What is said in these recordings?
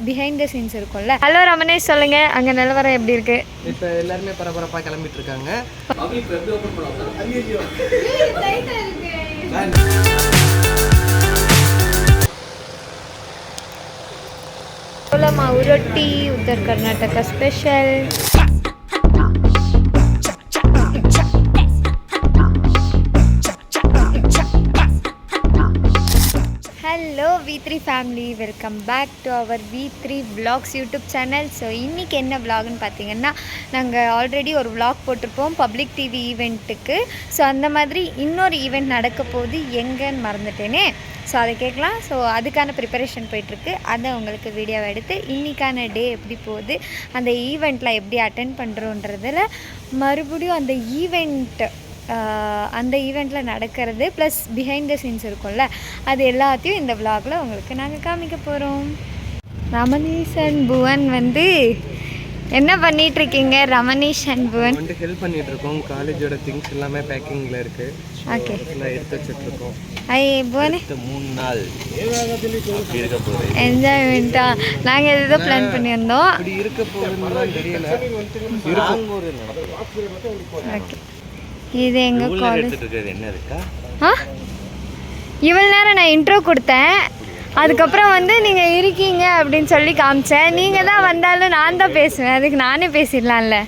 Behind the scenes இருக்கும்ல. Hello ரமணேஷ், சொல்லுங்க அங்கே நிலவரம் எப்படி இருக்கு? இப்போ எல்லாருமே பரபரப்பாக கிளம்பிட்டு இருக்காங்க. மாவு ரொட்டி Uttar Karnataka special. Hello V3 family, welcome back to our V3 vlogs YouTube channel. So இன்றைக்கி என்ன விலாக்னு பார்த்தீங்கன்னா, நாங்கள் ஆல்ரெடி ஒரு விலாக் போட்டிருப்போம் பப்ளிக் டிவி ஈவெண்ட்டுக்கு. ஸோ அந்த மாதிரி இன்னொரு ஈவெண்ட் நடக்க போகுது, எங்கன்னு மறந்துட்டேனே. ஸோ அதை கேட்கலாம். ஸோ அதுக்கான ப்ரிப்பரேஷன் போயிட்டுருக்கு. அதை உங்களுக்கு வீடியோவை எடுத்து இன்றைக்கான டே எப்படி போகுது, அந்த ஈவெண்ட்டில் எப்படி அட்டென்ட் பண்ணுறோன்றதில் மறுபடியும் அந்த ஈவெண்ட்டில் நடக்கிறது ப்ளஸ் பிஹைண்ட் த சீன்ஸ் இருக்கும்ல, அது எல்லாத்தையும் இந்த விலாகில் உங்களுக்கு நாங்கள் காமிக்க போகிறோம். ரமணேஷ் அண்ட் புவன் வந்து என்ன பண்ணிகிட்ருக்கீங்க? ரமணேஷ் அண்ட் புவன் வந்து ஹெல்ப் பண்ணிகிட்ருக்கோம். காலேஜோட திங்ஸ் எல்லாமே பேக்கிங்கில் இருக்குது. ஓகே, எடுத்து வச்சுட்ருக்கோம். புவனே 3 நாள் இருக்க போகுது என்ஜாய்மெண்ட்டா? நாங்கள் எதுதான் பிளான் பண்ணியிருந்தோம். இப்படி இருக்க போகுதுன்னு தெரியல. ஓகே, இது எங்கள் காலேஜ். என்ன இருக்கா? இவ்வளோ நேரம் நான் இன்ட்ரோ கொடுத்தேன், அதுக்கப்புறம் வந்து நீங்கள் இருக்கீங்க அப்படின்னு சொல்லி காமிச்சேன். நீங்கள் தான் வந்தாலும் நான் தான் பேசுவேன், அதுக்கு நானே பேசிடலாம்ல.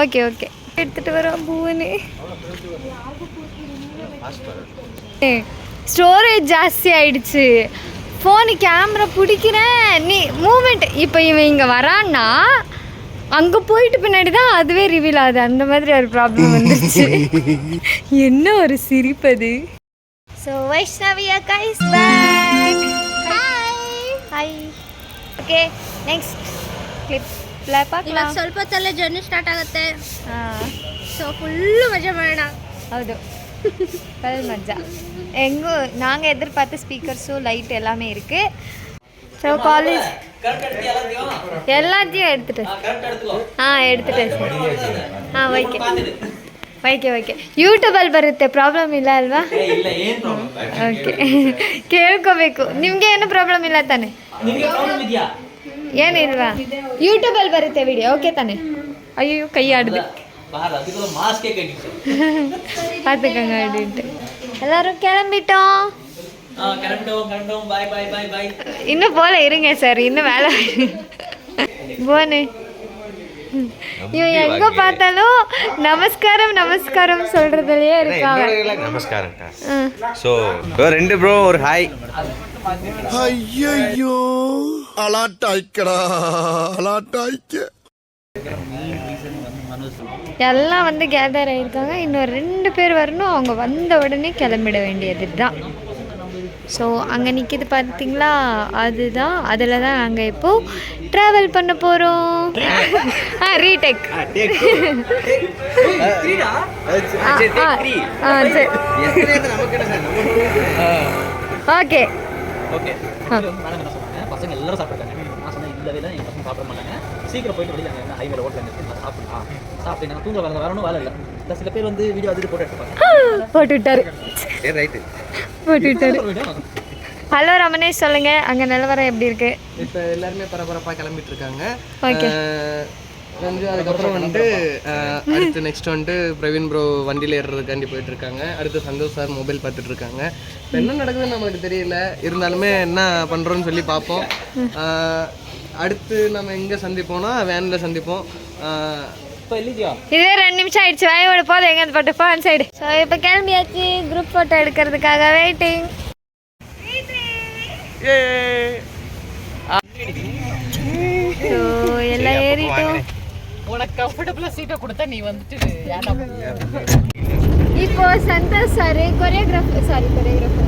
ஓகே ஓகே, எடுத்துகிட்டு வரோம் பூன்னு. ஸ்டோரேஜ் ஜாஸ்தி ஆயிடுச்சு, ஃபோனு கேமரா பிடிக்கிறேன், நீ மூமெண்ட். இப்போ இவன் இங்கே வரான்னா அங்கே போயிட்டு பின்னாடி தான் அதுவே ரிவீல் ஆகுது. அந்த மாதிரி ஒரு ப்ராப்ளம் வந்துருச்சு. என்ன ஒரு சிரிப்பது. ஸோ வைஷ்ணவி அக்கா is back. Hi. Okay, next ಕ್ಲಿಪ್ಲ பார்க்கலாம். ಸ್ವಲ್ಪ ತಲೆ ಜರ್ನಿ ಸ್ಟಾರ್ಟ್ ಆಗುತ್ತೆ. ಸೊ ಫುಲ್ಲು ಮಜಾ ಮಾಡೋಣ. ಹೌದು, ಫುಲ್ ಮಜಾ. எங்கோ நாங்கள் எதிர்பார்த்த ஸ்பீக்கர்ஸும் லைட் எல்லாமே இருக்குது. ஸோ காலேஜ் எல்லாத்தையும் எடுத்துட்டேன். எடுத்துட்டேன் சார். Okay okay okay. ಯೂಟ್ಯೂಬಲ್ಲಿ ಬರುತ್ತೆ, ಪ್ರಾಬ್ಲಮ್ ಇಲ್ಲ ಅಲ್ವಾ? ಓಕೆ, ಕೇಳ್ಕೋಬೇಕು. ನಿಮಗೆ ಏನು ಪ್ರಾಬ್ಲಮ್ ಇಲ್ಲ ತಾನೆ? ಏನಿಲ್ವಾ? ಯೂಟ್ಯೂಬಲ್ಲಿ ಬರುತ್ತೆ ವಿಡಿಯೋ, ಓಕೆ ತಾನೆ? ಅಯ್ಯೋ ಕೈ ಆಡಿದೆ. பார்த்துக்கங்க அப்படின்ட்டு எல்லாரும் கிளம்பிட்டோம். இன்னும் போல இருங்க சார், இன்னும் வேலை போனே. இவன் எங்க பார்த்தாலும் நமஸ்காரம் நமஸ்காரம் சொல்றதுலயே இருக்காங்க. நமஸ்காரம். சோ ரெண்டு ப்ரோ ஒரு ஹாய். ஐயோ அலாட்டாய்க்கடா, அலாட்டாய்க்க. எல்லாம் வந்து கேதர் ஆகியிருக்காங்க. இன்னும் 2 பேர் வரணும். அவங்க வந்த உடனே கிளம்பிட வேண்டியது தான். ஸோ அங்கே நிற்கிது பார்த்தீங்களா, அதுதான். அதில் தான் நாங்கள் இப்போது ட்ராவல் பண்ண போகிறோம். ரீடெக். Okay okay. பசங்க எல்லாரும் சாப்பிட்டாங்க. நான் சொன்னேன் இல்லவே இல்லை, எங்கள் பசங்க சாப்பிட மாட்டாங்க, சீக்கிரம் போயிட்டு வெளியே அங்கே ஹைவேல ஹோட்டல் நிறுத்தி நான் சாப்பிட்டு நாங்கள் தூங்க வரணும் வேலை இல்லை. இந்த சில பேர் வந்து வீடியோ அதுட்டு போட்டு எடுத்துப்பாங்க. போட்டு விட்டாரு. ரைட்டு, போட்டு விட்டாரு. ஹலோ ரமணேஷ், சொல்லுங்க அங்கே நிலவரம் எப்படி இருக்கு? இப்போ எல்லாருமே பரபரப்பாக கிளம்பிட்டு இருக்காங்க. ஓகே, வந்து அதுக்கப்புறம் வந்துட்டு அடுத்து நெக்ஸ்ட் வந்துட்டு பிரவீன் ப்ரோ வண்டியில் ஏறுறதுக்காண்டி போயிட்டு இருக்காங்க. அடுத்து சந்தோஷ் சார் மொபைல் பார்த்துட்டு இருக்காங்க. இப்போ என்ன நடக்குதுன்னு நம்மளுக்கு தெரியல, இருந்தாலுமே என்ன பண்ணுறோன்னு சொல்லி பார்ப்போம். அடுத்து நம்ம எங்கே சந்திப்போம்னா வேனில் சந்திப்போம். இதுவே 2 நிமிஷம் ஆயிடுச்சு. வாயோட போதும், எங்கே போட்டு ஃபோன் சைடு. ஸோ இப்போ கிளம்பியாச்சு, குரூப் ஃபோட்டோ எடுக்கிறதுக்காக வெயிட்டிங். ஸோ எல்லாம் ஏறிட்டோம். உனக்கு கம்ஃபர்டபுளாக சீட்டை கொடுத்தா நீ வந்துட்டு இப்போ சந்தோஷ் சார்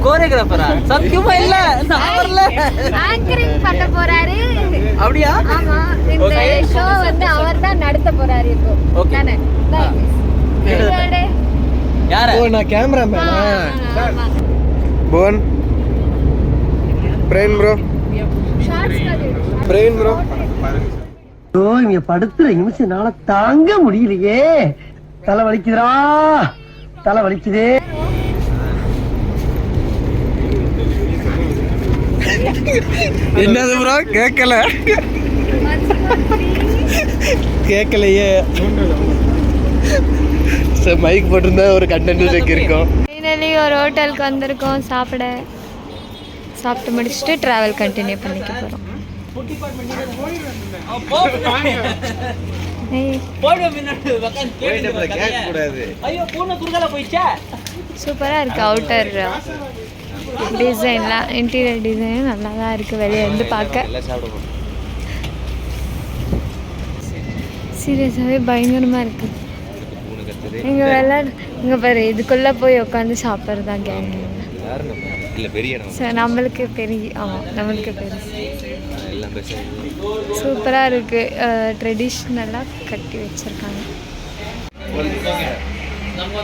கோரியோகிராஃபரா? சத்தியமா இல்ல, ஆங்கரிங் பண்ண போறாரு. அப்படியா? ஆமா, இந்த ஷோ வந்து அவர் தான் நடத்த போறாரு இப்போ. தானே? யாரு? நான் கேமராமேனா? Bhuvan, Praveen bro, Praveen bro. இங்க படுத்துற நிமிஷம்னால தாங்க முடியலையே. தலை வலிக்குதுடா, தலை வலிக்குதே. என்னது ப்ரோ கேட்கலையே. சார் மைக் போட்டிருந்தா ஒரு கண்டென்ட் இருக்கும். ஃபைனலி ஒரு ஹோட்டலுக்கு வந்திருக்கோம் சாப்பிட்டு முடிச்சுட்டு ட்ராவல் கண்டினியூ பண்ணிக்க போகிறோம். சூப்பராக இருக்குது அவுட்டர் டிசைன்லாம், இன்டீரியர் டிசைன் நல்லா தான் இருக்குது வெளியே இருந்து பார்க்க. சீரியஸாகவே பயங்கரமாக இருக்குது. இங்கே பாரு, இதுக்குள்ளே போய் உட்காந்து சாப்பிட்றது தான் கேங். சார் நம்மளுக்கு பெரிய, ஆமாம் நம்மளுக்கு பெரிய சூப்பராக இருக்குது. ட்ரெடிஷ்னலாக கட்டி வச்சுருக்காங்க.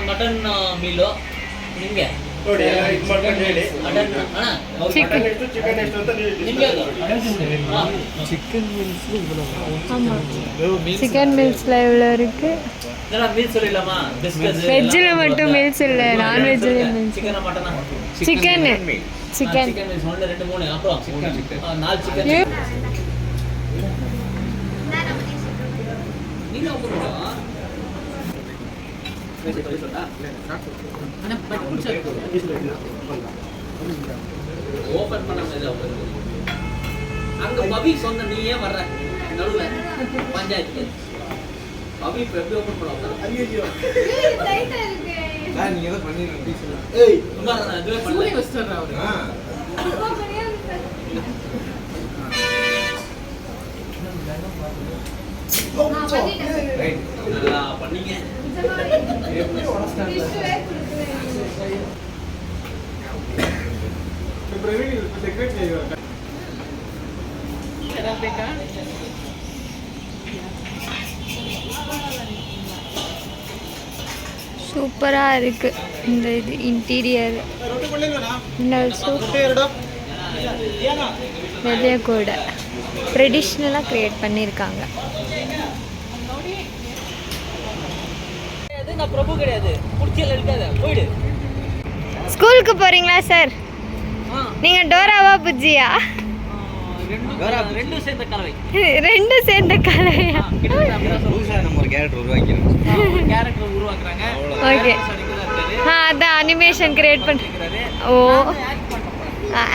மட்டன் மீலோ ನಿಮಗೆ சிக்கன் மீல்ஸில் இவ்வளோ இருக்குது. வெஜ்ஜில் மட்டும் மீல்ஸ் இல்லை, நான்வெஜ்ஜில் மீல்ஸ். சிக்கன் ஓபன் பண்ண அங்க பவி சொன்ன நீயே வர்ற நடுவுல பஞ்சாயத்து பவி எப்படி ஓபன் பண்ணுவாங்க? ஐயோ டைட்டா இருக்கு. நான் நீங்க ஏதோ பண்ணிரீங்க ப்ளீஸ். ஏய் சும்மா நான் அதுவே பண்ணல. வெஸ்டர் அவரு. ரைட் நல்லா பண்ணீங்க. சூப்பராக இருக்குது இந்த இது இன்டீரியர். வெளியே கூட ட்ரெடிஷ்னலாக க்ரியேட் பண்ணியிருக்காங்க. பிரபு கிடையாது, குடிச்சல இருக்காத போய்டு. ஸ்கூலுக்கு போறீங்களா சார்? நீங்க டோராவா புஜ்ஜியா? ரெண்டும் சேர்ந்த கலவை. ரெண்டும் சேர்ந்த கலவையா? புதுசா நம்ம ஒரு கேரக்டர் உருவாக்கினோம். கேரக்டர் உருவாக்குறாங்க. ஓகே. அதான் அனிமேஷன் கிரியேட் பண்றாங்க. ஓ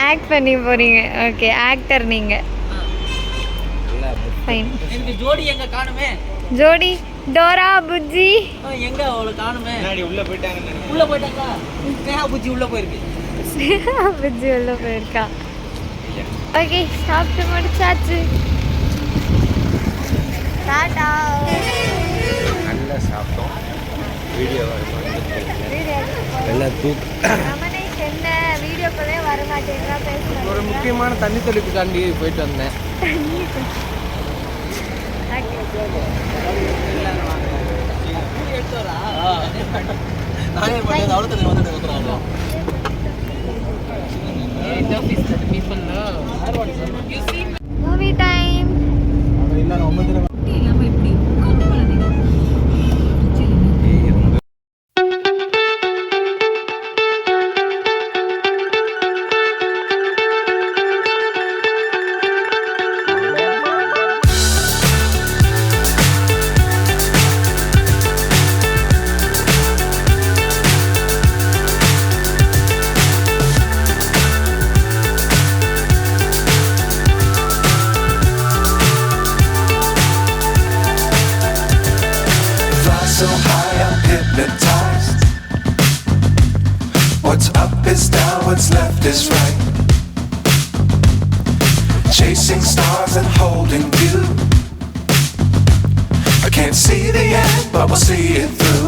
ஆக்ட் பண்ணி போறீங்க. ஓகே ஆக்டர் நீங்க. ஃபைன். எனக்கு ஜோடி எங்க காணுமே? ஜோடி டோரா புஜ்ஜி எங்க அவளை காணுமே? முன்னாடி உள்ள போயிட்டாங்க. உள்ள போயிட்டாங்களா? ஸ்னேஹா புஜ்ஜி உள்ள போயிருக்கு. ஸ்னேஹா புஜ்ஜி உள்ள போயிருக்கா. ஓகே சாப்பிட்டு முடிச்சாச்சு. டாடா. நல்லா சாப்பிட்டோம். வீடியோ எல்லாம் ரமணேஷ் என்ன வீடியோக்குள்ளே வர மாட்டேங்கிறா பேசுகிறேன். ஒரு முக்கியமான தண்ணி தெளிப்புக்காண்டி போயிட்டு வந்தேன். Movie time. So high I'm hypnotized. What's up is down, what's left is right. Chasing stars and holding you. I can't see the end, but we'll see it through.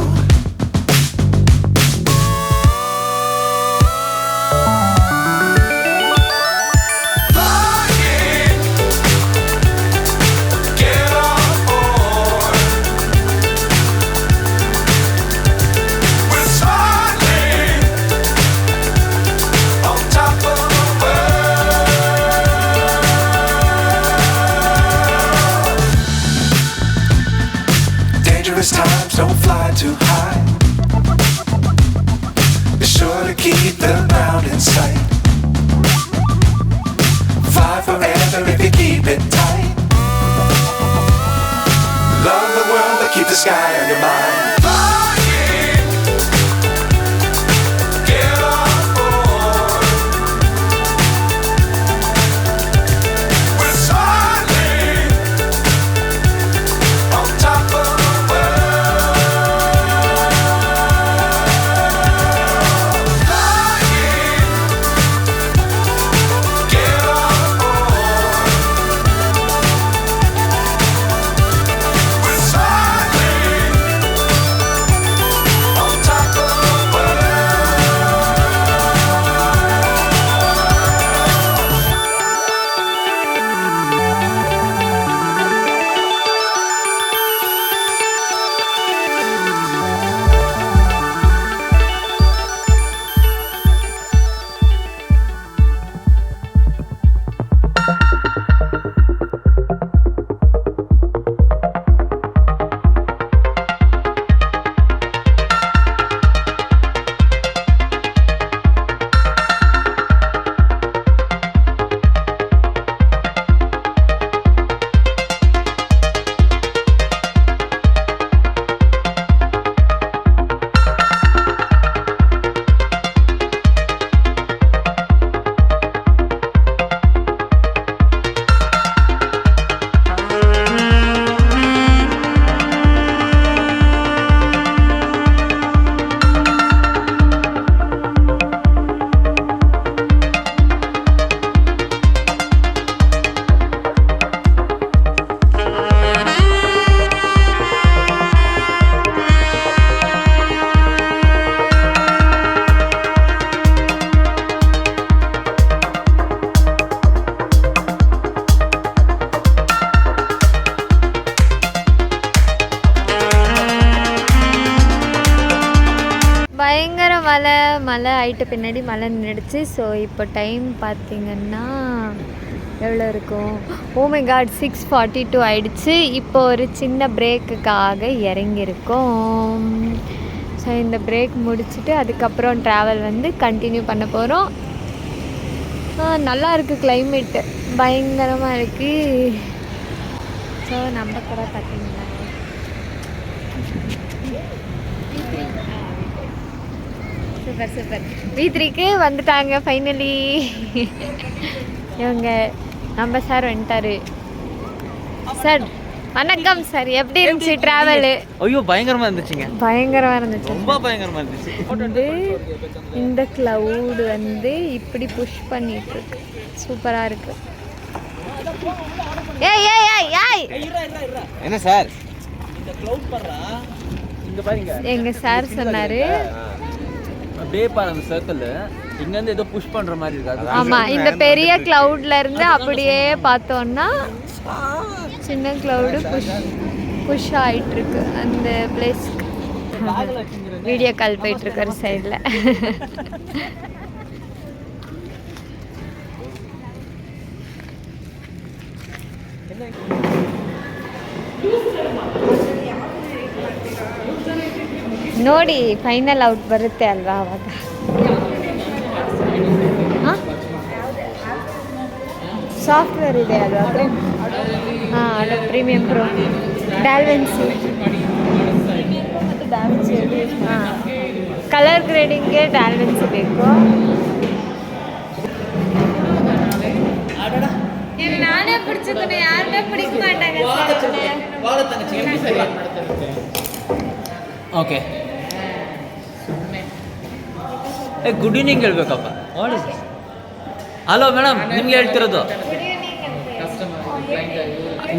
Times don't fly too high. Be sure to keep the ground in sight. Fly forever if you keep it tight. Love the world, but keep the sky on your mind. Flying, get on board. We're soaring on top of the world. Flying, get on board. We're soaring on top of the பயங்கர மழை ஆயிட்டு பின்னாடி மழை நின்றுடுச்சு. So இப்போ time பார்த்திங்கன்னா எவ்வளோ இருக்கும்? Oh my God, 6:42 ஆயிடுச்சு. இப்போ ஒரு சின்ன பிரேக்குக்காக இறங்கியிருக்கோம். ஸோ இந்த பிரேக் முடிச்சுட்டு அதுக்கப்புறம் ட்ராவல் வந்து கண்டினியூ பண்ண போகிறோம். நல்லா இருக்குது, கிளைமேட்டு பயங்கரமாக இருக்குது. ஸோ நம்ம கூட பார்த்தீங்கன்னா சூப்பர் சூப்பர். V3க்கு வந்துட்டாங்க ஃபைனலி. இவங்க நம்ம சார் வந்துட்டாரு. சார் வணக்கம் சார், எப்படி இருந்துச்சு ட்ராவலு? ஐயோ பயங்கரமா இருந்துச்சுங்க. பயங்கரமாக இருந்துச்சு. ரொம்ப பயங்கரமா இருந்துச்சு. வந்து இந்த க்ளவுடு வந்து இப்படி புஷ் பண்ணிட்டு இருக்கு. சூப்பராக இருக்கு. ஏய் ஏய் ஏய் ஏய் என்ன சார் இந்த க்ளவுட் பண்றா? இங்க பாருங்க, எங்க சார் சொன்னாரு அப்படியே பாருங்க அந்த சர்க்கிள் இங்க இருந்து ஏதோ புஷ் பண்ற மாதிரி இருக்கு. ஆமா, இந்த பெரிய கிளவுட்ல இருந்து அப்படியே பார்த்தோம்னா சின்ன கிளவுடு புஷ் ஆயிட்டு இருக்கு அந்த பிளேஸ்க்கு. வீடியோ கால் போயிட்டு இருக்கு ஒரு சைடில். ನೋಡಿ ಫೈನಲ್ ಔಟ್ ಬರುತ್ತೆ ಅಲ್ವಾ ಅವಾಗ. ಸಾಫ್ಟ್ವೇರ್ ಇದೆ ಅಲ್ವಾ ಅದು? ಹಾಂ, ಅದು ಪ್ರೀಮಿಯಂ ಪ್ರೋ ಡ್ಯಾಲ್ವೆನ್ಸಿ ಮತ್ತು ಡ್ಯಾಲ್ವೆನ್ಸಿ. ಹಾಂ, ಕಲರ್ ಗ್ರೇಡಿಂಗ್ಗೆ ಡ್ಯಾಲ್ವೆನ್ಸಿ ಬೇಕು. ನಾನೇ பிடிச்சிக்கணும், யாருமே பிடிக்க மாட்டாங்க. ಓಕೆ, ಗುಡ್ ಈವ್ನಿಂಗ್ ಹೇಳ್ಬೇಕಪ್ಪ. ಹಲೋ ಮೇಡಮ್, ನಿಮ್ಗೆ ಹೇಳ್ತಿರೋದು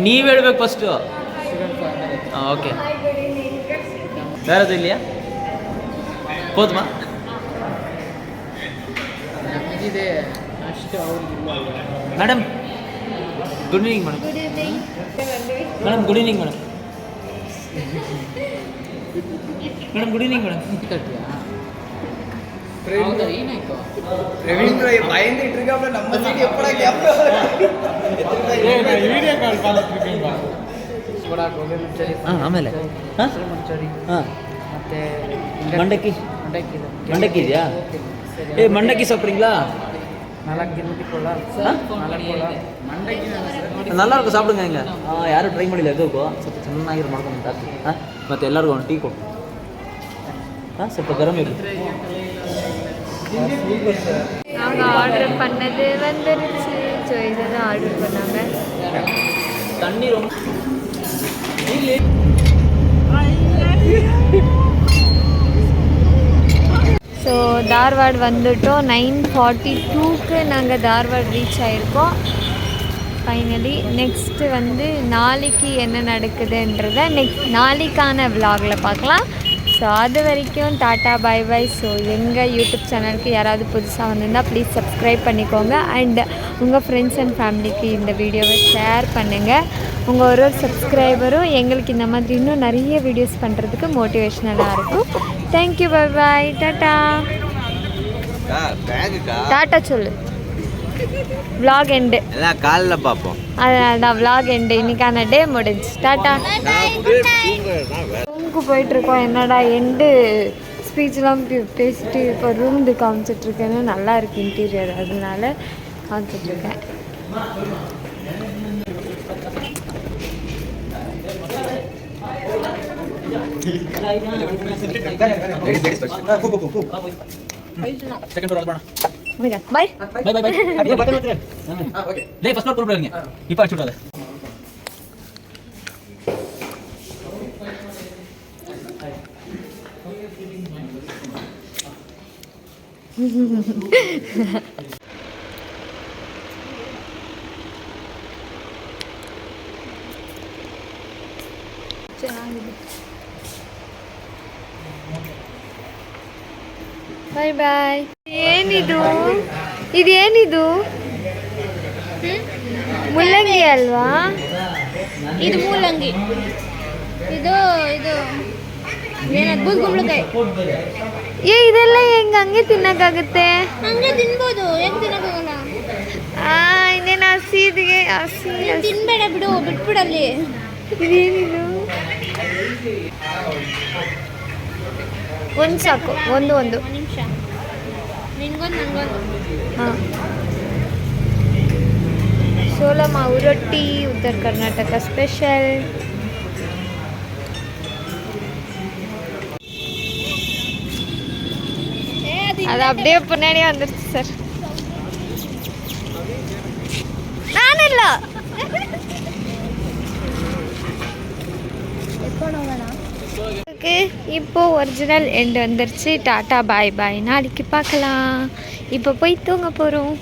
ನೀವು ಹೇಳ್ಬೇಕು ಫಸ್ಟು. ಓಕೆ, ಬೇರೆದು ಇಲ್ಲಿಯಾ? ಹೋದ್ಮಾ? Madam good evening madam. Madam good evening madam. Madam good evening madam. ಆಮೇಲೆ ಮಂಡಕ್ಕಿ ಇದೆಯಾ? ಮಂಡಕ್ಕಿ ಸಾப்பிಡ್றீங்களா? நல்லா இருக்கும் சாப்பிடுங்க இங்கே யாரும் ட்ரை பண்ணல எதுக்கோ ಸ್ವಲ್ಪ ಚೆನ್ನಾಗಿರೋ ಮಾಡ್ಕೊಂಡು ಹಾಕಿ ಮತ್ತು ಎಲ್ಲರಿಗೂ ಒಂದು ಟೀ ಕೊಡು ಸ್ವಲ್ಪ ಗರಂ ಇರುತ್ತೆ நாங்கள் ஆர்டர் பண்ணது வந்துருச்சு. ஸோ இதை தான் ஆர்டர் பண்ணாங்க. தண்ணி ரொம்ப ஸோ தார்வாட் வந்துட்டோம். 9:42க்கு நாங்கள் தார்வாட் ரீச் ஆகிருக்கோம் ஃபைனலி. நெக்ஸ்ட்டு வந்து நாளைக்கு என்ன நடக்குதுன்றதை நாளைக்கான விலாகில் பார்க்கலாம். ஸோ அது வரைக்கும் டாட்டா பை பை. ஸோ எங்கள் யூடியூப் சேனலுக்கு யாராவது புதுசாக வந்திருந்தால் ப்ளீஸ் சப்ஸ்கிரைப் பண்ணிக்கோங்க. அண்ட் உங்கள் ஃப்ரெண்ட்ஸ் அண்ட் ஃபேமிலிக்கு இந்த வீடியோவை ஷேர் பண்ணுங்கள். உங்கள் ஒரு சப்ஸ்கிரைபரும் எங்களுக்கு இந்த மாதிரி இன்னும் நிறைய வீடியோஸ் பண்ணுறதுக்கு மோட்டிவேஷ்னலாக இருக்கும். Thank you, bye bye, tata. Tata சொல்லு. விலாக் எண்டு எல்லாம் காலையில் பார்ப்போம். அதான் விலாக் எண்டு. இன்னைக்கான டே முடிஞ்சு. டாட்டா. ரூமுக்கு போயிட்டுருக்கோம். என்னடா எண்டு ஸ்பீச்லாம் பேசிட்டு இப்போ ரூமுக்கு காமிச்சிட்ருக்கேன்னு. நல்லா இருக்குது இன்டீரியர், அதனால காமிச்சிட்ருக்கேன். செகண்ட் ரோல் பண்ணா பை பை பை பை டேய் ஃபர்ஸ்ட் ரோல் போடுங்க இப்போ அடிச்சு விடாத. ಬಾಯ್ ಬಾಯ್. ಏನಿದು ಇದೇನಿದು? ಮುಲ್ಲಂಗಿ ಅಲ್ವಾ? ಇದು ಮೂಲಂಗಿ, ಇದು ಏನದು ಬೂದ್ಗುಂಬಳಕಾಯಿ. ಇದೆಲ್ಲ ಹೆಂಗೆ ಹಂಗೆ ತಿನ್ನಕ್ಕಾಗುತ್ತೆ? ಹಂಗೆ ತಿನ್ಬೋದು, ಹೆಂಗ್ ತಿನ್ನಕ್ಕಾಗಲ್ಲ. ಇನ್ನೇನು ಹಸಿದಿಗೆ ಹಸಿ ತಿನ್ಬೇಡ ಬಿಡು, ಬಿಟ್ಬಿಡಲ್ಲಿ. ಇದೇನಿದು? ಒಂದು ಸಾಕು, ಒಂದು ನಿಮಿಷ, ನಿನ್ಗೊಂದು ನನಗೊಂದು. ಹಾಂ. ಸೋಲ ಮಾವು ರೊಟ್ಟಿ, ಉತ್ತರ ಕರ್ನಾಟಕ ಸ್ಪೆಷಲ್. அது அப்படியே பின்னாடியே வந்துருச்சு சார். நான் இல்லை. இப்போ ஒரிஜினல் எண்ட் வந்துருச்சு. டாட்டா பாய் பாய். நாளைக்கு பார்க்கலாம். இப்போ போய் தூங்க போகிறோம்.